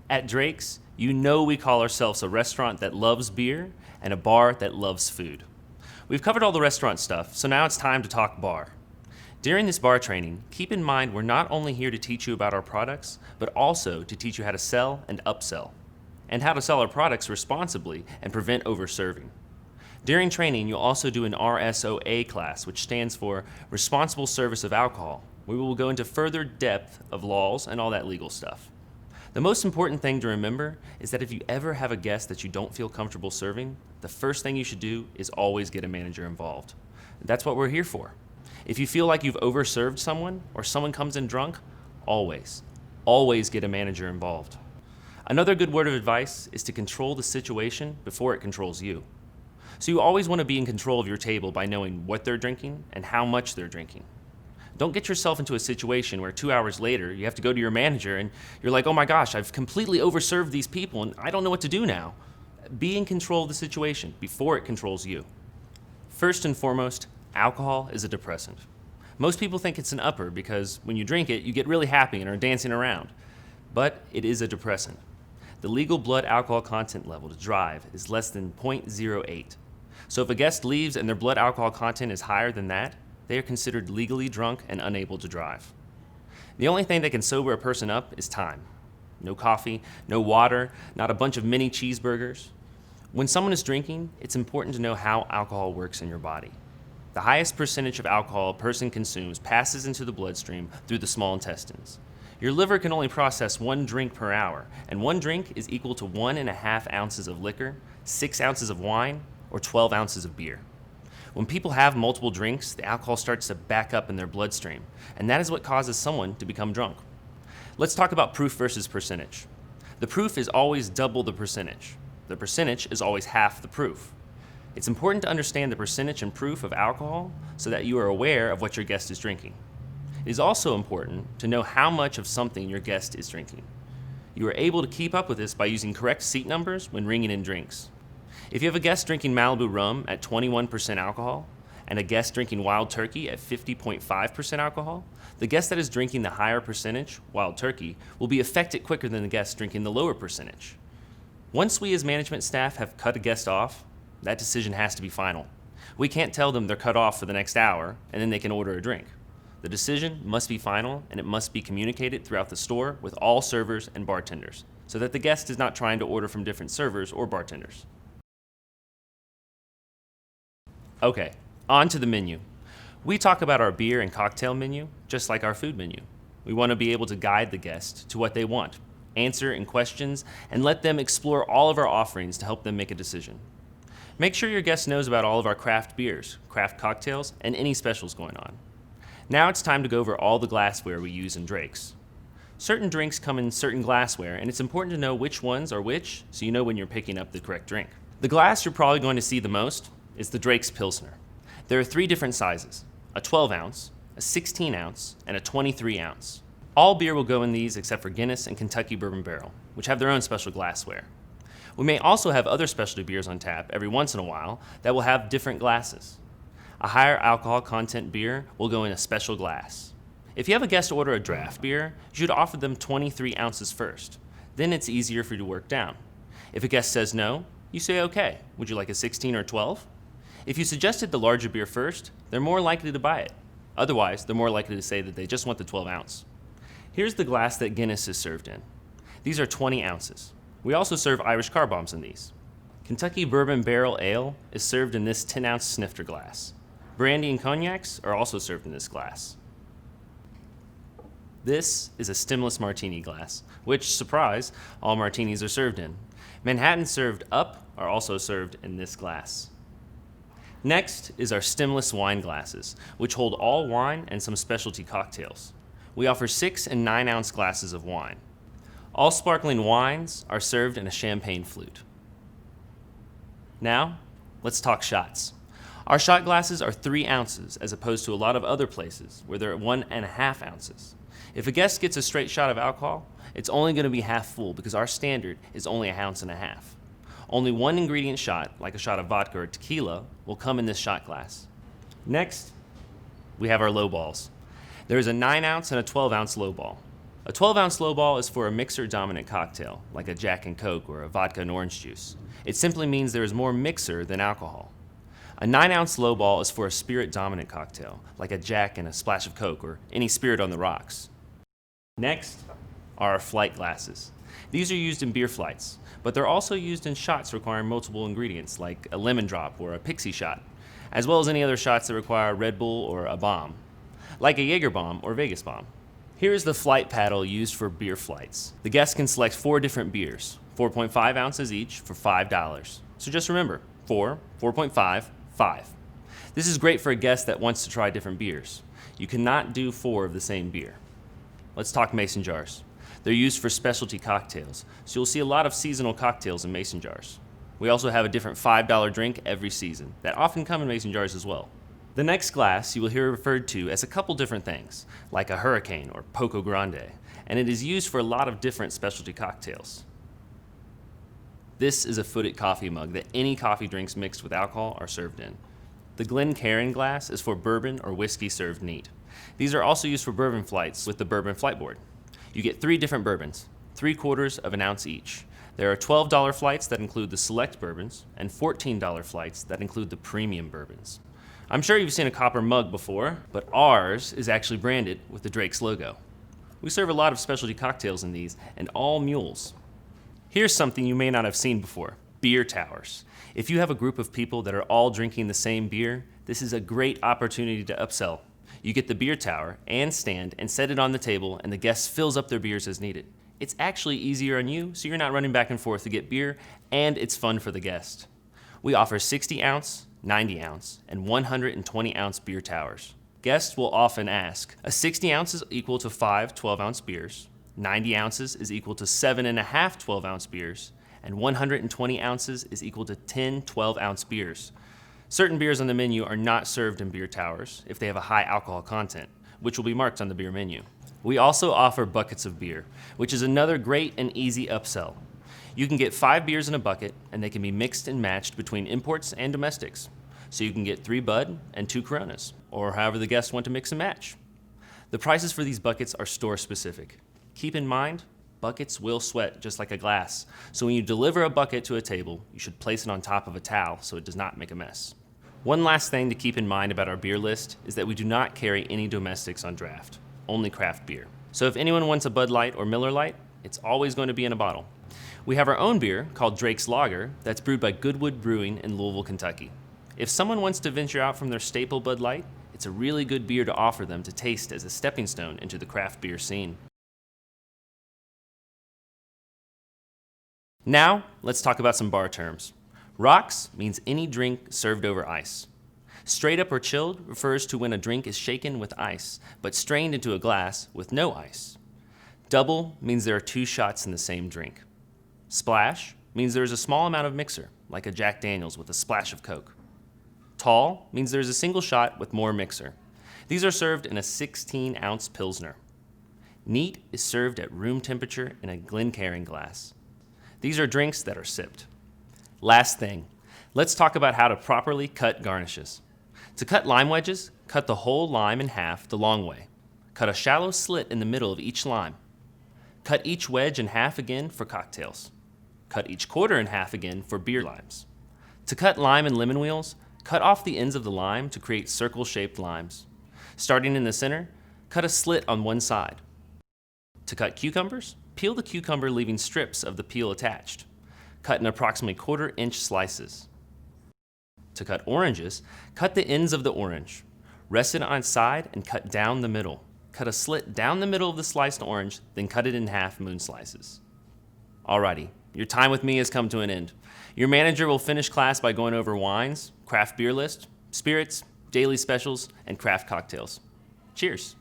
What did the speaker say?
At Drake's, you know we call ourselves a restaurant that loves beer and a bar that loves food. We've covered all the restaurant stuff, so now it's time to talk bar. During this bar training, keep in mind we're not only here to teach you about our products, but also to teach you how to sell and upsell, and how to sell our products responsibly and prevent overserving. During training, you'll also do an RSOA class, which stands for Responsible Service of Alcohol, where we will go into further depth of laws and all that legal stuff. The most important thing to remember is that if you ever have a guest that you don't feel comfortable serving, the first thing you should do is always get a manager involved. That's what we're here for. If you feel like you've overserved someone or someone comes in drunk, always get a manager involved. Another good word of advice is to control the situation before it controls you. So you always want to be in control of your table by knowing what they're drinking and how much they're drinking. Don't get yourself into a situation where 2 hours later you have to go to your manager and you're like, oh my gosh, I've completely overserved these people and I don't know what to do now. Be in control of the situation before it controls you. First and foremost, alcohol is a depressant. Most people think it's an upper because when you drink it, you get really happy and are dancing around. But it is a depressant. The legal blood alcohol content level to drive is less than 0.08. So if a guest leaves and their blood alcohol content is higher than that, they are considered legally drunk and unable to drive. The only thing that can sober a person up is time. No coffee, no water, not a bunch of mini cheeseburgers. When someone is drinking, it's important to know how alcohol works in your body. The highest percentage of alcohol a person consumes passes into the bloodstream through the small intestines. Your liver can only process 1 drink per hour, and 1 drink is equal to 1.5 ounces of liquor, 6 ounces of wine, or 12 ounces of beer. When people have multiple drinks, the alcohol starts to back up in their bloodstream, and that is what causes someone to become drunk. Let's talk about proof versus percentage. The proof is always double the percentage. The percentage is always half the proof. It's important to understand the percentage and proof of alcohol so that you are aware of what your guest is drinking. It is also important to know how much of something your guest is drinking. You are able to keep up with this by using correct seat numbers when ringing in drinks. If you have a guest drinking Malibu rum at 21% alcohol and a guest drinking Wild Turkey at 50.5% alcohol, the guest that is drinking the higher percentage, Wild Turkey, will be affected quicker than the guest drinking the lower percentage. Once we as management staff have cut a guest off, that decision has to be final. We can't tell them they're cut off for the next hour and then they can order a drink. The decision must be final and it must be communicated throughout the store with all servers and bartenders so that the guest is not trying to order from different servers or bartenders. Okay, on to the menu. We talk about our beer and cocktail menu just like our food menu. We want to be able to guide the guest to what they want, answer in questions, and let them explore all of our offerings to help them make a decision. Make sure your guest knows about all of our craft beers, craft cocktails, and any specials going on. Now it's time to go over all the glassware we use in Drake's. Certain drinks come in certain glassware, and it's important to know which ones are which so you know when you're picking up the correct drink. The glass you're probably going to see the most is the Drake's Pilsner. There are 3 different sizes, a 12 ounce, a 16 ounce, and a 23 ounce. All beer will go in these except for Guinness and Kentucky Bourbon Barrel, which have their own special glassware. We may also have other specialty beers on tap every once in a while that will have different glasses. A higher alcohol content beer will go in a special glass. If you have a guest order a draft beer, you should offer them 23 ounces first. Then it's easier for you to work down. If a guest says no, you say, okay, would you like a 16 or 12? If you suggested the larger beer first, they're more likely to buy it. Otherwise, they're more likely to say that they just want the 12 ounce. Here's the glass that Guinness is served in. These are 20 ounces. We also serve Irish car bombs in these. Kentucky Bourbon Barrel Ale is served in this 10-ounce snifter glass. Brandy and cognacs are also served in this glass. This is a stemless martini glass, which, surprise, all martinis are served in. Manhattan served up are also served in this glass. Next is our stemless wine glasses, which hold all wine and some specialty cocktails. We offer 6 and 9 ounce glasses of wine. All sparkling wines are served in a champagne flute. Now, let's talk shots. Our shot glasses are 3 ounces as opposed to a lot of other places where they're 1.5 ounces. If a guest gets a straight shot of alcohol, it's only going to be half full because our standard is only 1.5 ounces. Only 1 ingredient shot, like a shot of vodka or tequila, will come in this shot glass. Next, we have our low balls. There is a 9 ounce and a 12 ounce low ball. A 12-ounce lowball is for a mixer-dominant cocktail, like a Jack and Coke or a vodka and orange juice. It simply means there is more mixer than alcohol. A 9-ounce lowball is for a spirit-dominant cocktail, like a Jack and a splash of Coke or any spirit on the rocks. Next are our flight glasses. These are used in beer flights, but they're also used in shots requiring multiple ingredients, like a lemon drop or a pixie shot, as well as any other shots that require a Red Bull or a bomb, like a Jaeger bomb or Vegas bomb. Here is the flight paddle used for beer flights. The guests can select 4 different beers, 4.5 ounces each for $5. So just remember, 4, 4.5, 5. This is great for a guest that wants to try different beers. You cannot do 4 of the same beer. Let's talk mason jars. They're used for specialty cocktails, so you'll see a lot of seasonal cocktails in mason jars. We also have a different $5 drink every season that often come in mason jars as well. The next glass you will hear referred to as a couple different things, like a Hurricane or Poco Grande, and it is used for a lot of different specialty cocktails. This is a Foot-It coffee mug that any coffee drinks mixed with alcohol are served in. The Glencairn glass is for bourbon or whiskey served neat. These are also used for bourbon flights with the bourbon flight board. You get 3 different bourbons, 3/4 of an ounce each. There are $12 flights that include the select bourbons and $14 flights that include the premium bourbons. I'm sure you've seen a copper mug before, but ours is actually branded with the Drake's logo. We serve a lot of specialty cocktails in these, and all mules. Here's something you may not have seen before, beer towers. If you have a group of people that are all drinking the same beer, this is a great opportunity to upsell. You get the beer tower and stand and set it on the table, and the guest fills up their beers as needed. It's actually easier on you, so you're not running back and forth to get beer, and it's fun for the guest. We offer 60-ounce, 90-ounce, and 120-ounce beer towers. Guests will often ask, a 60 ounce is equal to 5 12-ounce beers, 90 ounces is equal to 7.5 12-ounce beers, and 120 ounces is equal to 10 12-ounce beers. Certain beers on the menu are not served in beer towers if they have a high alcohol content, which will be marked on the beer menu. We also offer buckets of beer, which is another great and easy upsell. You can get 5 beers in a bucket, and they can be mixed and matched between imports and domestics. So you can get 3 Bud and 2 Coronas, or however the guests want to mix and match. The prices for these buckets are store specific. Keep in mind, buckets will sweat just like a glass, so when you deliver a bucket to a table, you should place it on top of a towel so it does not make a mess. One last thing to keep in mind about our beer list is that we do not carry any domestics on draft, only craft beer. So if anyone wants a Bud Light or Miller Lite, it's always going to be in a bottle. We have our own beer called Drake's Lager that's brewed by Goodwood Brewing in Louisville, Kentucky. If someone wants to venture out from their staple Bud Light, it's a really good beer to offer them to taste as a stepping stone into the craft beer scene. Now, let's talk about some bar terms. Rocks means any drink served over ice. Straight up or chilled refers to when a drink is shaken with ice, but strained into a glass with no ice. Double means there are 2 shots in the same drink. Splash means there is a small amount of mixer, like a Jack Daniels with a splash of Coke. Tall means there is a single shot with more mixer. These are served in a 16-ounce Pilsner. Neat is served at room temperature in a Glencairn glass. These are drinks that are sipped. Last thing, let's talk about how to properly cut garnishes. To cut lime wedges, cut the whole lime in half the long way. Cut a shallow slit in the middle of each lime. Cut each wedge in half again for cocktails. Cut each quarter in half again for beer limes. To cut lime and lemon wheels, cut off the ends of the lime to create circle-shaped limes. Starting in the center, cut a slit on one side. To cut cucumbers, peel the cucumber leaving strips of the peel attached. Cut in approximately 1/4 inch slices. To cut oranges, cut the ends of the orange. Rest it on its side and cut down the middle. Cut a slit down the middle of the sliced orange, then cut it in half moon slices. Alrighty, your time with me has come to an end. Your manager will finish class by going over wines, craft beer list, spirits, daily specials, and craft cocktails. Cheers.